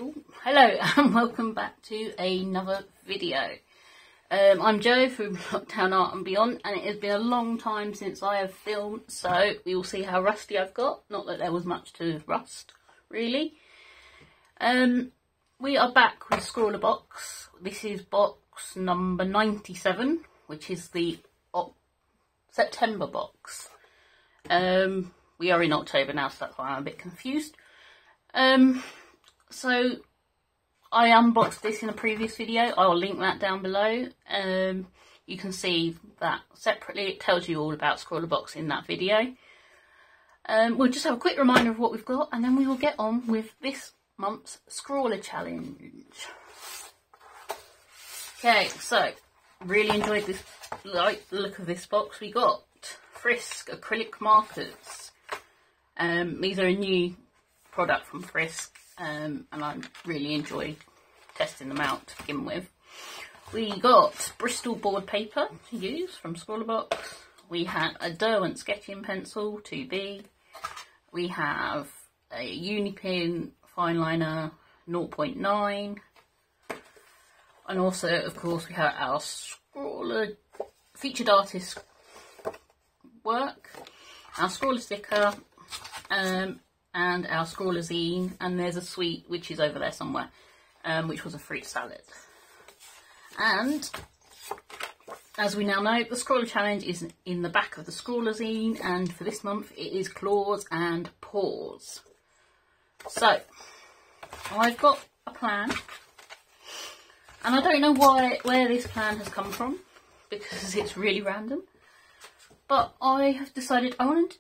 Oh, hello and welcome back to another video. I'm Jo from Lockdown Art and Beyond, and it has been a long time since I have filmed, so we will see how rusty I've got. Not that there was much to rust, really. We are back with Scrawlr box. This is box number 97, which is the September box. We are in October now, so that's why I'm a bit confused. So I unboxed this in a previous video. I'll link that down below. You can see that separately. It tells you all about Scrawlr box in that video. We'll just have a quick reminder of what we've got, and then we will get on with this month's Scrawlr challenge. Okay, so really enjoyed this look of this box. We got Frisk acrylic markers. These are a new product from Frisk, and I really enjoy testing them out to begin with. We got Bristol board paper to use from Scrawlr box. We had a Derwent sketching pencil 2B. We have a Unipin fine liner 0.9, and also of course we have our Scrawlr featured artist work, our Scrawlr sticker, and our Scrawlr zine, and there's a sweet which is over there somewhere, which was a fruit salad. And as we now know, the Scrawlr challenge is in the back of the Scrawlr zine, and for this month it is claws and paws. So I've got a plan, and I don't know where this plan has come from, because it's really random, but I have decided I want to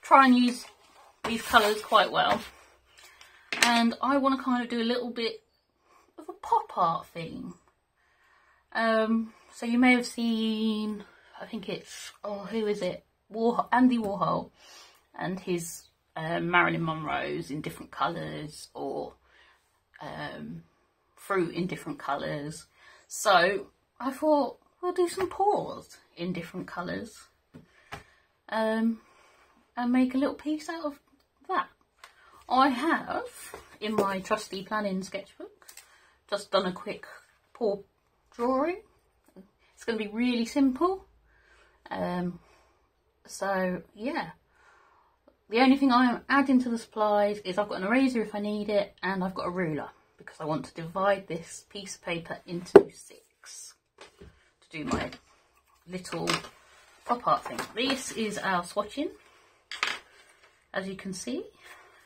try and use these colours quite well, and I want to kind of do a little bit of a pop art theme. So you may have seen, I think it's, who is it? Andy Warhol and his Marilyn Monroe's in different colours, or fruit in different colours. So I thought we'll do some paws in different colours, and make a little piece out of that. I have, in my trusty planning sketchbook, just done a quick paw drawing. It's going to be really simple. So yeah, the only thing I am adding to the supplies is I've got an eraser if I need it, and I've got a ruler because I want to divide this piece of paper into 6 to do my little pop art thing. This is our swatching, as you can see,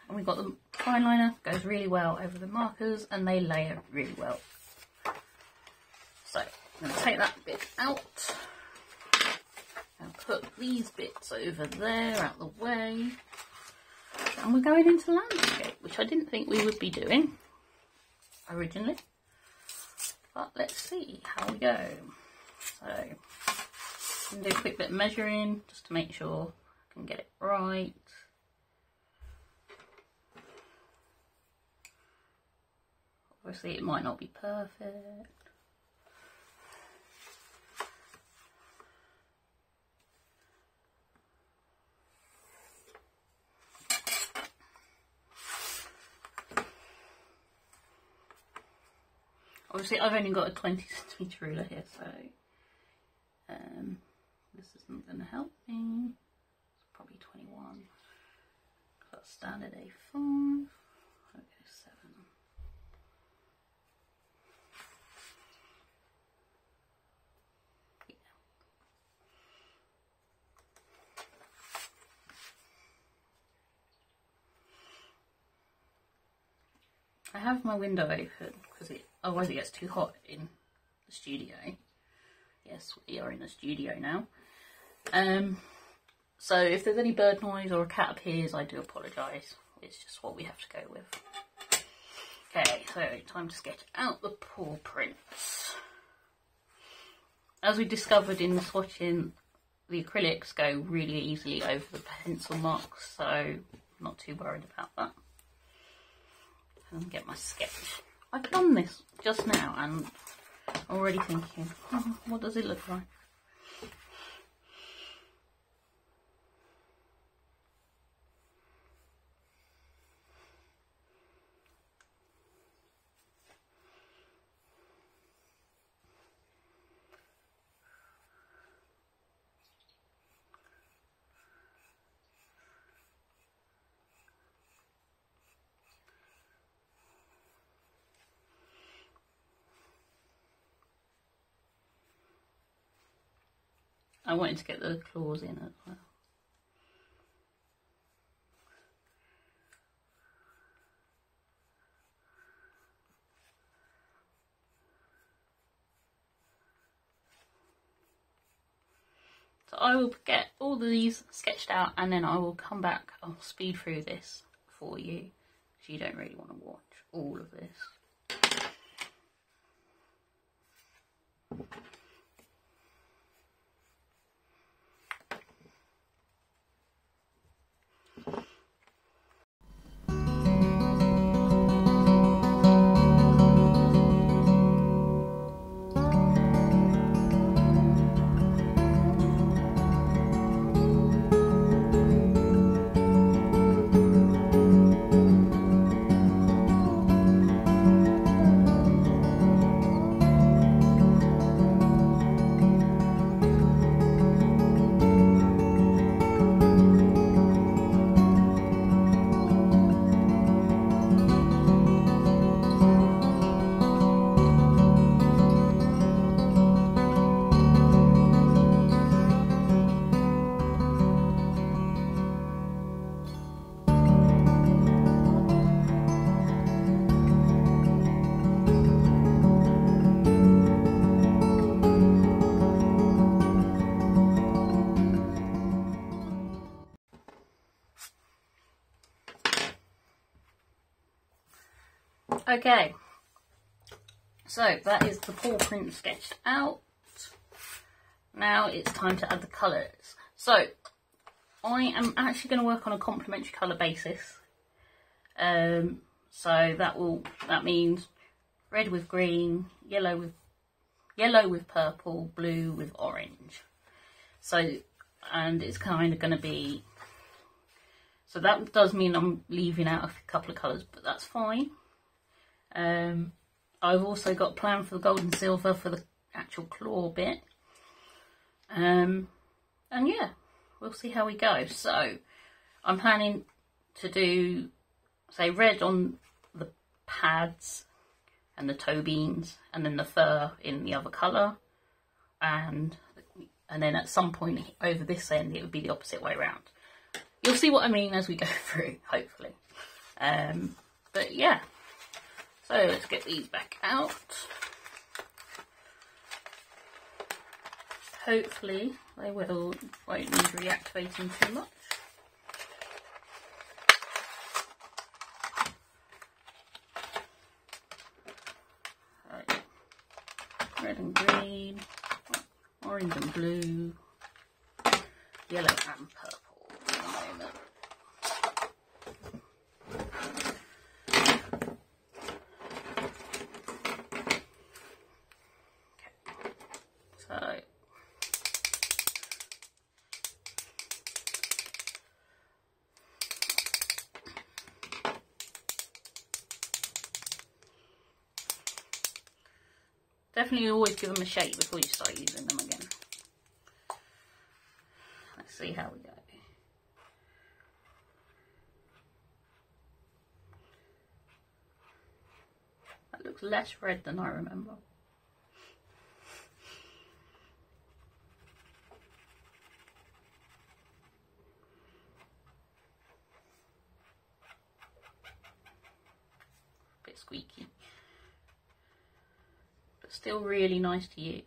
and we've got the fine liner, goes really well over the markers, and they layer really well. So I'm going to take that bit out and put these bits over there out the way, and we're going into landscape, which I didn't think we would be doing originally, but let's see how we go. So I'm going to do a quick bit of measuring just to make sure I can get it right. Obviously it might not be perfect. Obviously I've only got a 20cm ruler here, so this isn't going to help me. It's probably 21. Got standard A5. Okay, 7. Yeah. I have my window open because otherwise it gets too hot in the studio. Yes, we are in the studio now. So if there's any bird noise or a cat appears, I do apologise. It's just what we have to go with. Okay, so time to sketch out the paw prints. As we discovered in the swatching, the acrylics go really easily over the pencil marks, so I'm not too worried about that. And get my sketch. I've done this just now and I'm already thinking, what does it look like? I wanted to get the claws in as well. So I will get all these sketched out and then I will come back. I'll speed through this for you because you don't really want to watch all of this. Okay, so that is the paw print sketched out. Now it's time to add the colours. So I am actually going to work on a complementary colour basis. So that means red with green, yellow with purple, blue with orange. So, and it's kind of going to be, so that does mean I'm leaving out a couple of colours, but that's fine. I've also got a plan for the gold and silver for the actual claw bit. And yeah, we'll see how we go. So I'm planning to do, say, red on the pads and the toe beans, and then the fur in the other colour, and then at some point over this end it would be the opposite way around. You'll see what I mean as we go through, hopefully. But yeah, so let's get these back out. Hopefully they won't need reactivating too much. Right. Red and green, orange and blue, yellow and purple at the moment. So definitely always give them a shake before you start using them again. Let's see how we go. That looks less red than I remember. Bit squeaky. But still really nice to use.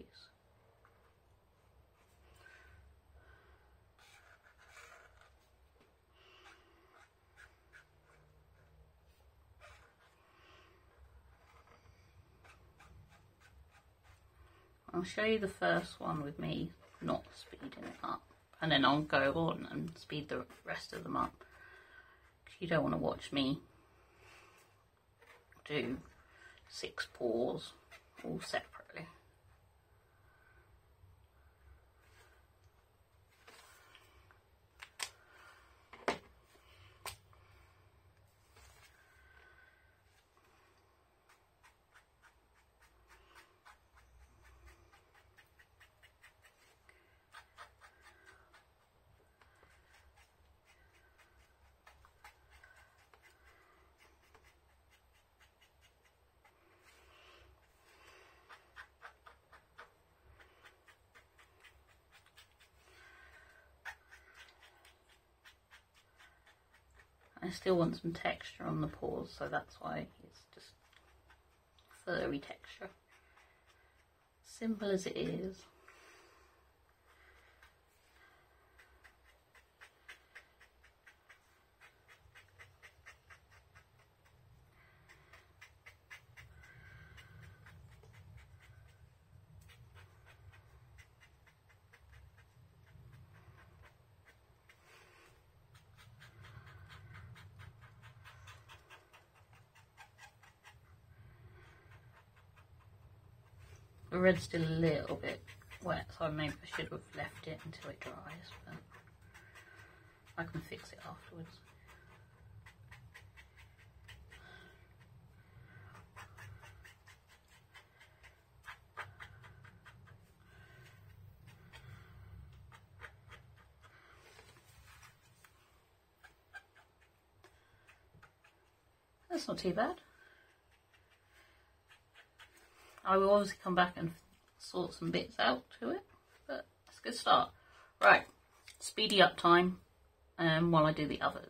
I'll show you the first one with me not speeding it up, and then I'll go on and speed the rest of them up, because you don't want to watch me do 6 paws all separately. I still want some texture on the paws, so that's why it's just furry texture. Simple as it is. The red's still a little bit wet, so maybe I should have left it until it dries, but I can fix it afterwards. That's not too bad. I will obviously come back and sort some bits out to it, but it's a good start. Right, speedy up time while I do the others.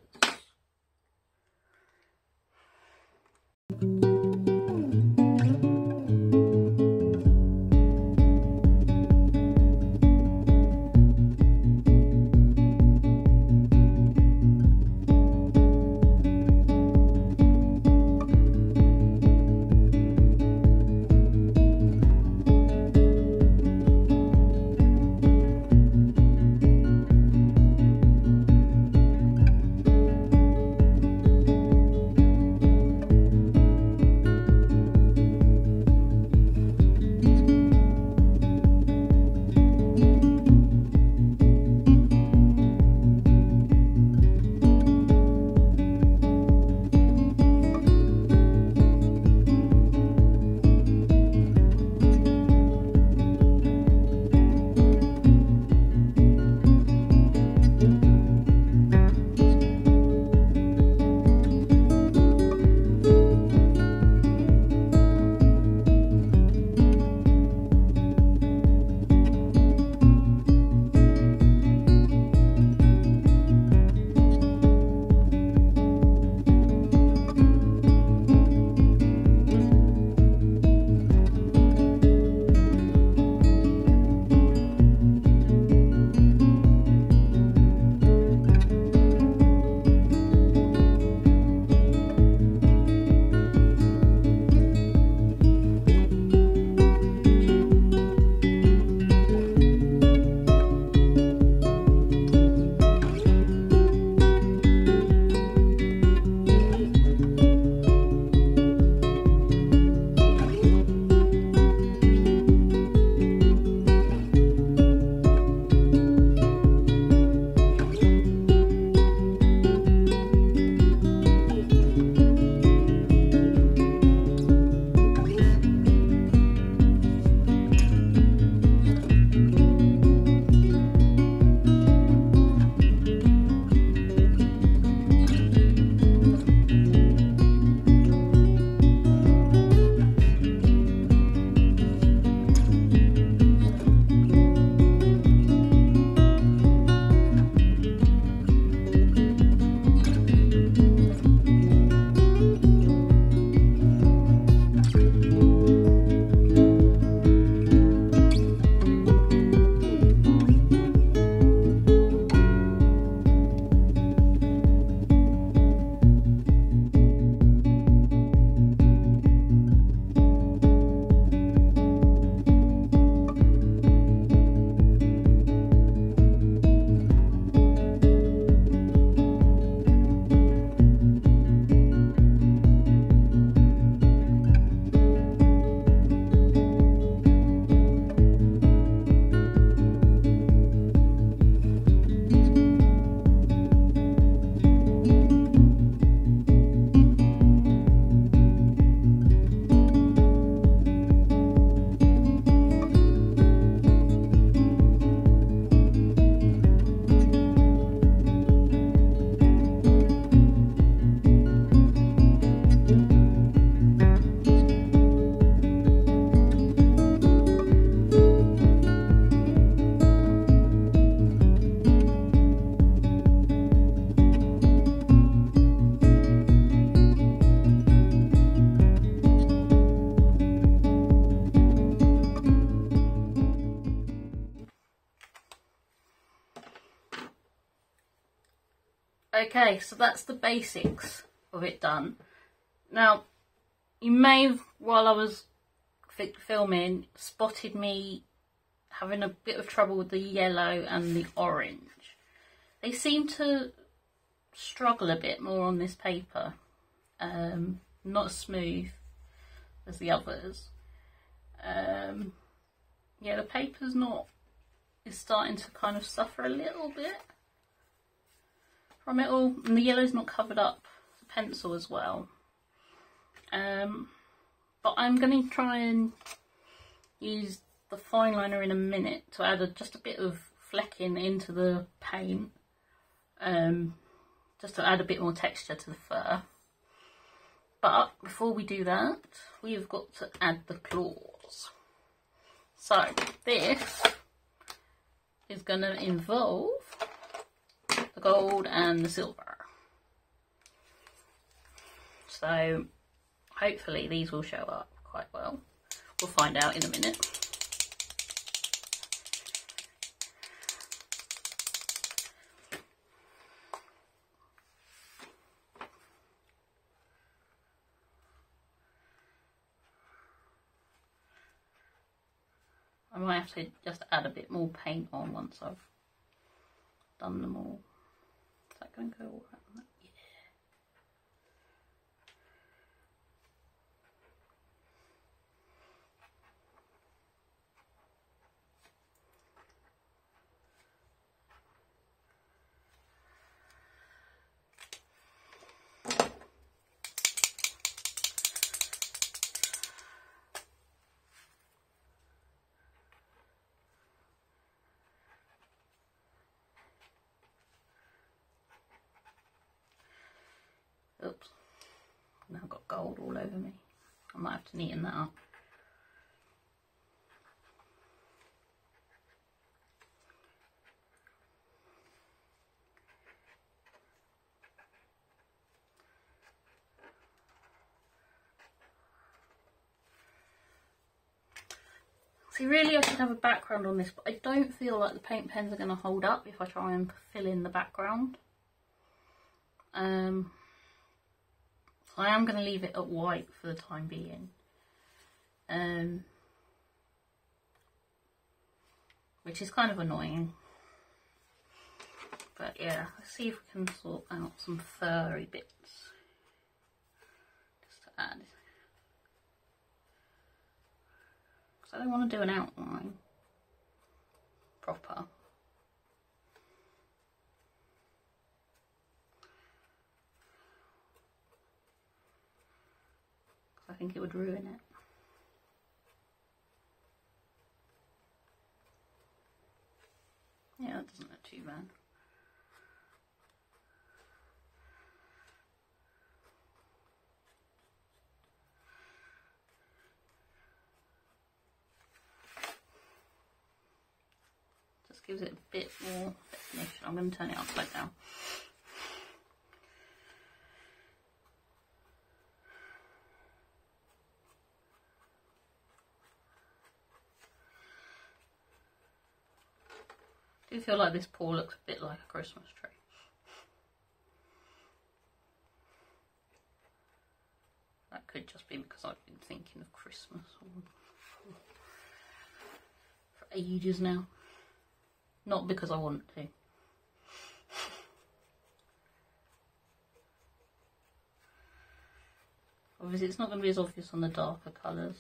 Okay, so that's the basics of it done. Now, you may have, while I was filming, spotted me having a bit of trouble with the yellow and the orange. They seem to struggle a bit more on this paper. Not as smooth as the others. Yeah, the paper's is starting to kind of suffer a little bit from it all, and the yellow's not covered up the pencil as well. But I'm going to try and use the fine liner in a minute to add just a bit of flecking into the paint, just to add a bit more texture to the fur. But before we do that, we've got to add the claws. So this is going to involve the gold and the silver. So hopefully these will show up quite well. We'll find out in a minute. I might have to just add a bit more paint on once I've done them all. Is that going to go all right on that? Yeah. Oops, now I've got gold all over me. I might have to neaten that up. See, really I should have a background on this, but I don't feel like the paint pens are going to hold up if I try and fill in the background. I am going to leave it at white for the time being, which is kind of annoying. But yeah, let's see if we can sort out some furry bits just to add. Because I don't want to do an outline proper. I think it would ruin it. Yeah, that doesn't look too bad. Just gives it a bit more definition. I'm going to turn it upside down. I do feel like this paw looks a bit like a Christmas tree. That could just be because I've been thinking of Christmas for ages now. Not because I want to. Obviously it's not going to be as obvious on the darker colours.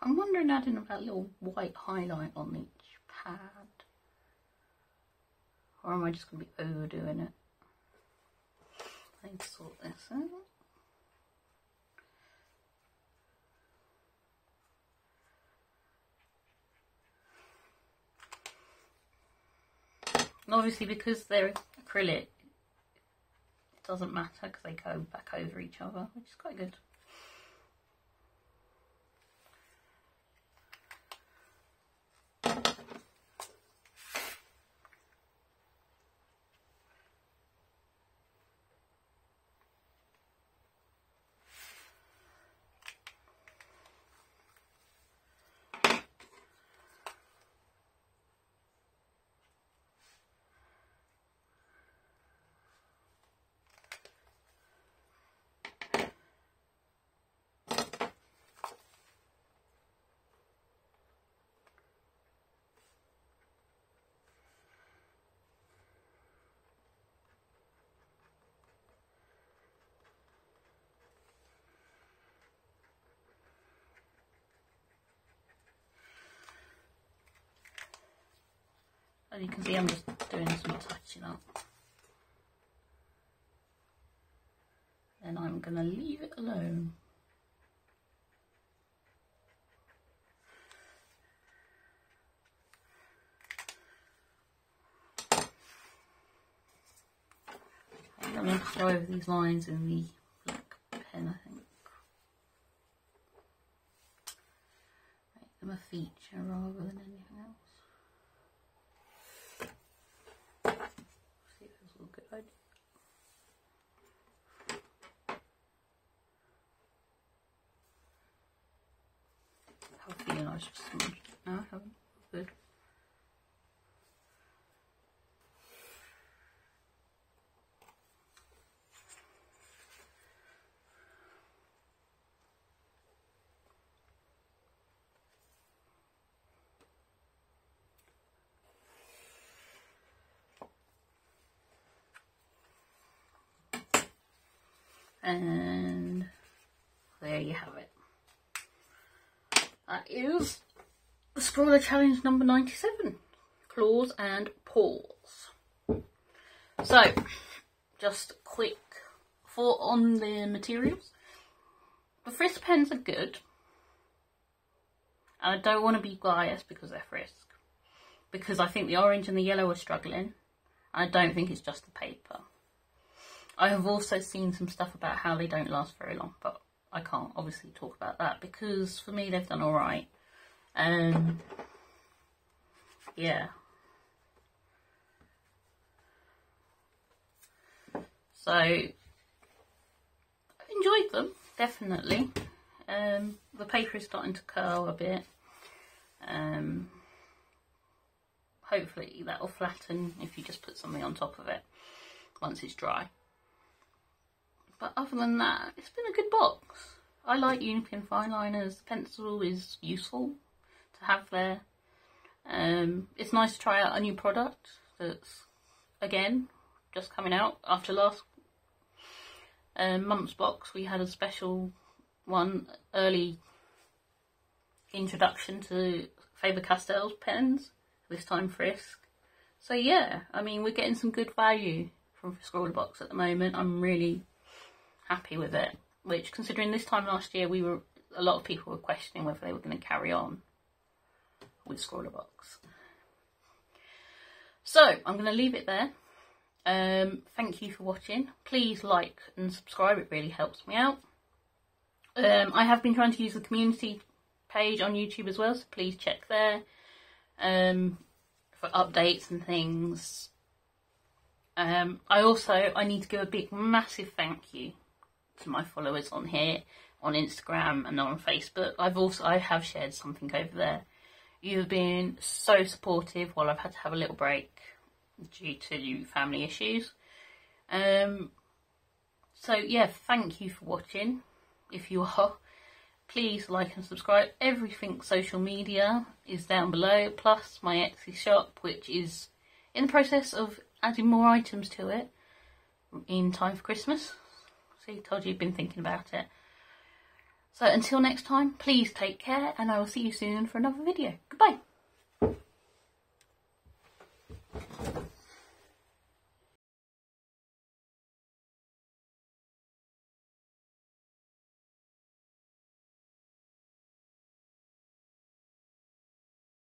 I'm wondering adding that little white highlight on each pad. Or am I just going to be overdoing it? I need to sort this out. And obviously because they're acrylic, it doesn't matter because they go back over each other, which is quite good. As you can see, I'm just doing some touching up. Then I'm going to leave it alone. I'm going to go over these lines in the black pen, I think. Make them a feature rather than anything else. See if this is a good idea. I have a feeling I should smudge it. No, I haven't. Good. And there you have it. That is the Scrawlr challenge number 97, claws and paws. So, just a quick thought on the materials. The Frisk pens are good, and I don't want to be biased because they're Frisk, because I think the orange and the yellow are struggling. I don't think it's just the paper. I have also seen some stuff about how they don't last very long, but I can't obviously talk about that because for me they've done alright. Yeah. So, I've enjoyed them, definitely. The paper is starting to curl a bit. Hopefully that will flatten if you just put something on top of it once it's dry. But other than that, it's been a good box. I like Unipen fine liners. The pencil is useful to have there. It's nice to try out a new product that's, again, just coming out. After last month's box, we had a special one, early introduction to Faber-Castell's pens, this time Frisk. So yeah, I mean, we're getting some good value from Scrawlr box at the moment. I'm really happy with it, which, considering this time last year a lot of people were questioning whether they were going to carry on with Scrawlr box. So I'm going to leave it there. Thank you for watching. Please like and subscribe, it really helps me out. I have been trying to use the community page on YouTube as well, so please check there for updates and things. I need to give a big massive thank you to my followers on here, on Instagram and on Facebook. I have shared something over there. You have been so supportive while I've had to have a little break due to family issues. So yeah, thank you for watching. If you are, please like and subscribe. Everything social media is down below, plus my Etsy shop, which is in the process of adding more items to it in time for Christmas. See, told you you've been thinking about it. So until next time, please take care, and I will see you soon for another video. Goodbye.